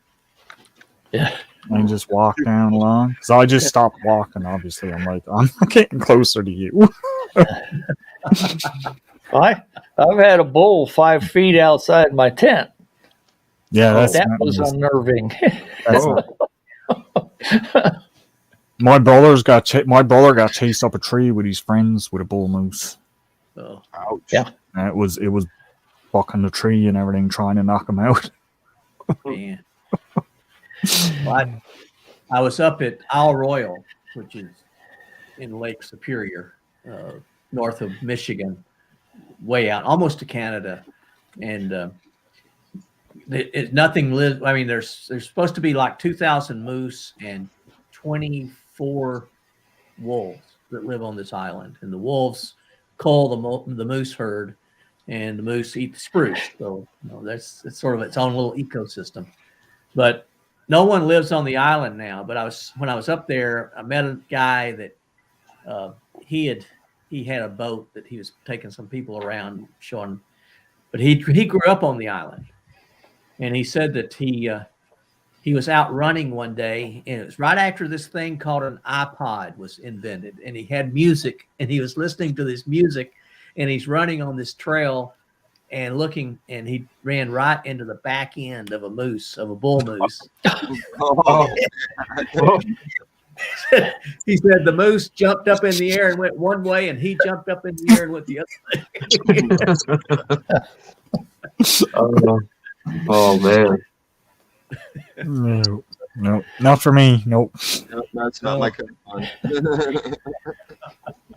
Yeah. And just walked down along. Because I just stopped walking, obviously. I'm like, I'm getting closer to you. I've had a bull 5 feet outside my tent. Yeah, That was unnerving. My brother got chased up a tree with his friends with a bull moose. Oh, Ouch. Yeah. And it was bucking the tree and everything, trying to knock him out. man. Well, I was up at Isle Royal, which is in Lake Superior, north of Michigan, way out, almost to Canada, and nothing lives. I mean, there's supposed to be like 2,000 moose and 24 wolves that live on this island, and the wolves cull the moose herd, and the moose eat the spruce. So it's sort of its own little ecosystem, but no one lives on the island now. But when I was up there, I met a guy that he had a boat that he was taking some people around showing, but he grew up on the island, and he said that he was out running one day, and it was right after this thing called an iPod was invented, and he had music, and he was listening to this music, and he's running on this trail and looking, and he ran right into the back end of a bull moose. Oh. He said the moose jumped up in the air and went one way, and he jumped up in the air and went the other way. Oh man. No, not for me. Nope. No, that's not my kind of fun.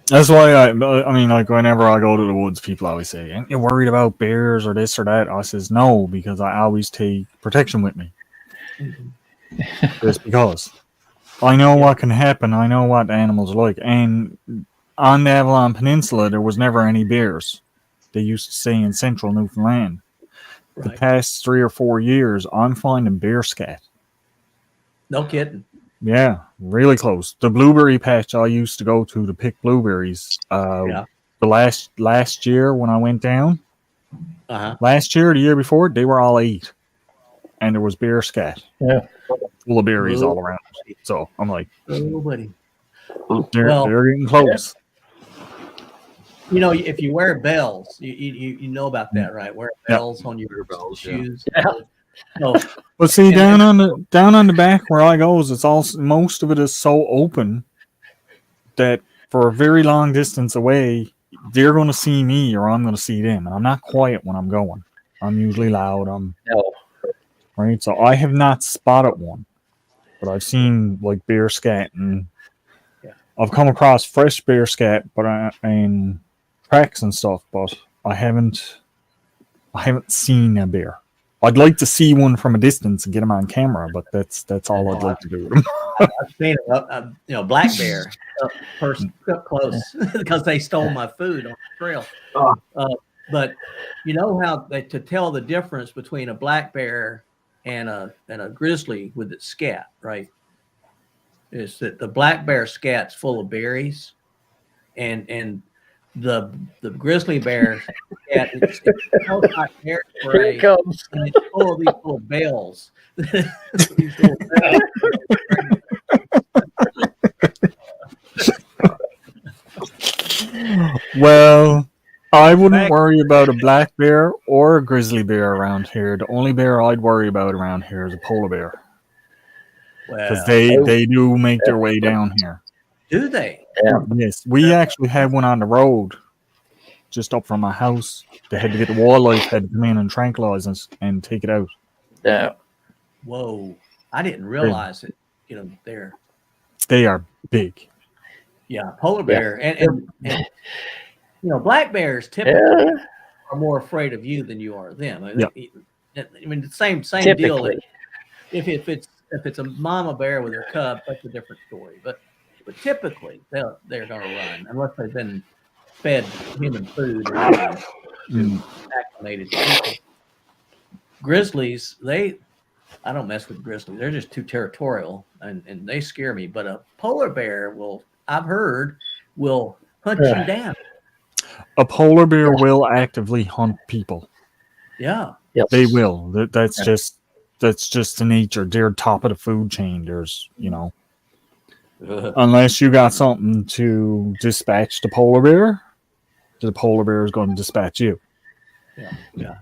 That's why I mean, like whenever I go to the woods, people always say, "Ain't you worried about bears or this or that?" I says, "No, because I always take protection with me." Just because I know what can happen. I know what the animals are like, and on the Avalon Peninsula, there was never any bears. They used to stay in central Newfoundland. The past 3 or 4 years, I'm finding bear scat. No kidding. Yeah, really close. The blueberry patch I used to go to pick blueberries. The last year when I went down, last year, the year before, they were all 8, and there was bear scat. Yeah, full of berries all around. So I'm like, nobody. They're getting close. You know, if you wear bells, you know about that, right? Wear bells on your shoes. Yeah. But see, down on the back where I goes, it's all most of it is so open that for a very long distance away, they're going to see me or I'm going to see them, and I'm not quiet when I'm going. I'm usually loud. Right. So I have not spotted one, but I've seen like bear scat, and I've come across fresh bear scat, but in tracks and stuff, but I haven't seen a bear. I'd like to see one from a distance and get them on camera, but that's all I'd like to do with them. I've seen a black bear up close because they stole my food on the trail. But you know how to tell the difference between a black bear and a grizzly with its scat, right? Is that the black bear scat's full of berries, and the grizzly bear. Yeah, it's smells like bear Here spray, it comes. and it's full of these little bells. These little bells. Well, I wouldn't worry about a black bear or a grizzly bear around here. The only bear I'd worry about around here is a polar bear. Because they do make their way down here. Do they? Yeah. Yes, we actually had one on the road just up from my house. They had to get the wildlife, had to come in and tranquilize us and take it out. Yeah. Whoa! I didn't realize it. They are big. Yeah, polar bear and black bears typically are more afraid of you than you are of them. I mean, the same deal. If it's a mama bear with her cub, that's a different story. But typically they're going to run unless they've been fed human food or acclimated to people. Grizzlies, I don't mess with grizzlies. They're just too territorial and they scare me. But a polar bear I've heard will hunt you down. A polar bear will actively hunt people. Yeah. Yes. They will. That's just the nature. They're top of the food chain. There's, unless you got something to dispatch the polar bear is going to dispatch you. Yeah.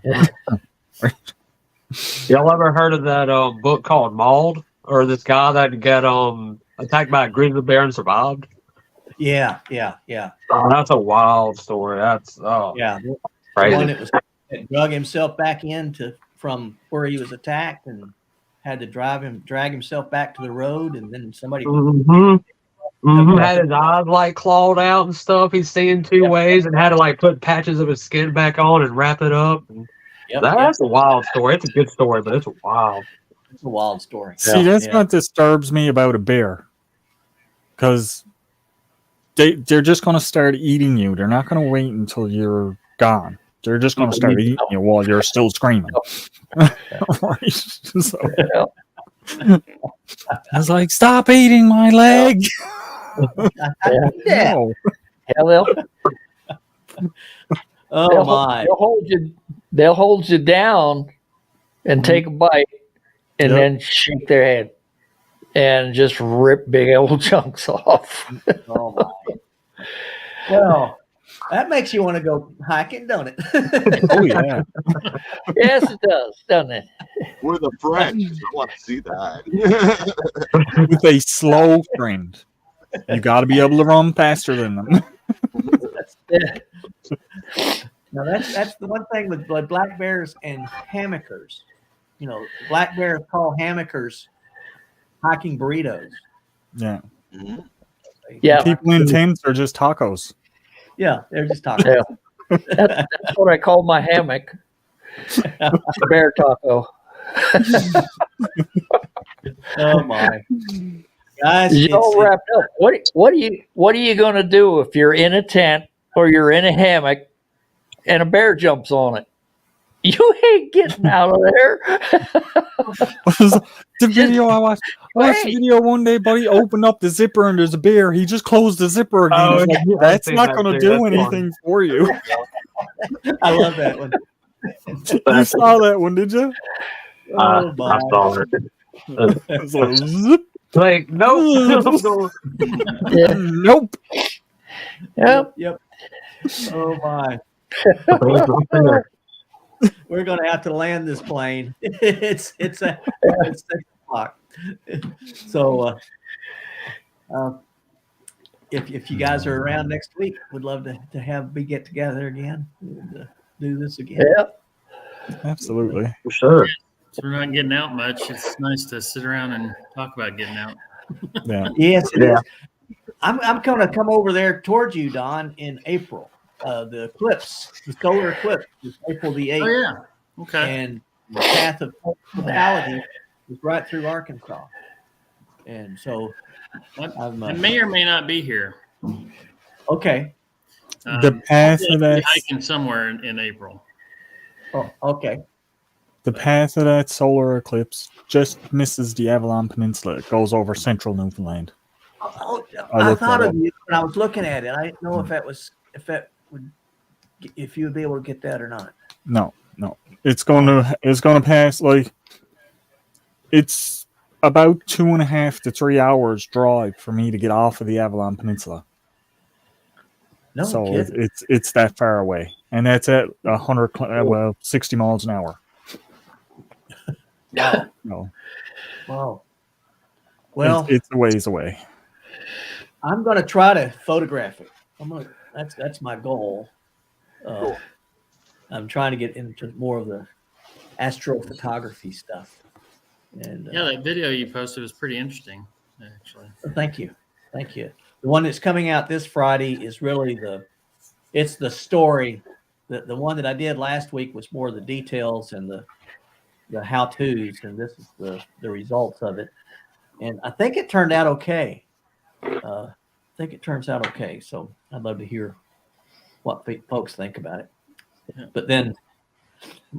Y'all ever heard of that book called Mauled? Or this guy that got attacked by a grizzly bear and survived? Yeah. Oh, that's a wild story. That's crazy. One that drug himself back from where he was attacked and had to drag himself back to the road, and then somebody had his eyes like clawed out and stuff. He's seeing two ways and had to like put patches of his skin back on and wrap it up. That's a wild story. It's a good story, but it's wild. It's a wild story. See, that's what disturbs me about a bear, because they're just going to start eating you. They're not going to wait until you're gone. They're just going to start eating you while you're still screaming. Right? So, I was like, stop eating my leg. Yeah. No. Hell, my! They'll hold you down and take a bite, and then shake their head and just rip big old chunks off. Oh my! Well, that makes you want to go hiking, don't it? Oh yeah. Yes, it does, doesn't it? We're the French. I want to see that. With a slow friend, you got to be able to run faster than them. Now that's the one thing with black bears and hammockers. Black bears call hammockers hiking burritos. Yeah. Mm-hmm. Yeah. People in tents are just tacos. Yeah, they're just talking. Yeah. That's what I call my hammock. Bear taco. Oh my. Guys, It's all wrapped up. What are you going to do if you're in a tent or you're in a hammock and a bear jumps on it? You ain't getting out of there. The video I watched a video one day, buddy opened up the zipper and there's a bear. He just closed the zipper again. Oh, Like, yeah, that's I've not seen going to that do too. That's anything for you. I love that one. You saw that one, did you? Oh my. I saw it. It was like, zip. Like, nope. Nope. Yep. Oh my. We're going to have to land this plane. It's 6 o'clock. So if you guys are around next week, we'd love to have get together again and do this again. Yeah. Absolutely. For sure. So we're not getting out much. It's nice to sit around and talk about getting out. Yeah. Yes, it is. I'm going to come over there towards you, Don, in April. The solar eclipse is April the 8th. Oh, yeah. Okay. And the path of totality is right through Arkansas. And so I may or may not be here. Okay. The path of I'll be that hiking somewhere in April. Oh, okay. the path of that solar eclipse just misses the Avalon Peninsula. It goes over central Newfoundland. Oh, I thought of you when I was looking at it. I didn't know if that was if you would be able to get that or not. No. It's gonna pass, like, it's about 2.5 to 3 hours drive for me to get off of the Avalon Peninsula. No So kidding. it's that far away, and that's at 60 miles an hour. Wow. No, Wow. Well, it's a ways away. I'm going to try to photograph it. That's my goal. Cool. I'm trying to get into more of the astrophotography stuff. And Yeah, that video you posted was pretty interesting, actually. thank you. The one that's coming out this Friday is really it's the story. The one that I did last week was more of the details and the how-tos, and this is the results of it. And I think it turned out okay. So I'd love to hear what folks think about it. Yeah. But then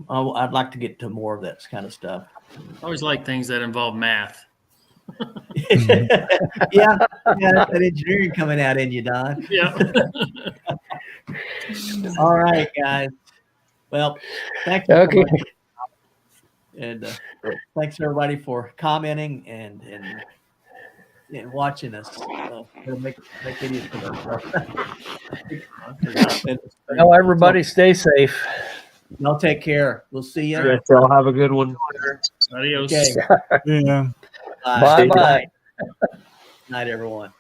I'd like to get to more of that kind of stuff. I always like things that involve math. yeah, that's that engineering coming out in you, Don. Yeah. All right, guys. Well, thank you. Okay. And thanks everybody for commenting and watching us. Make videos for them. Well, everybody stay safe. Y'all take care. We'll see you. All right, y'all have a good one. Adios. Okay. Yeah. Bye. Bye-bye. Night, everyone.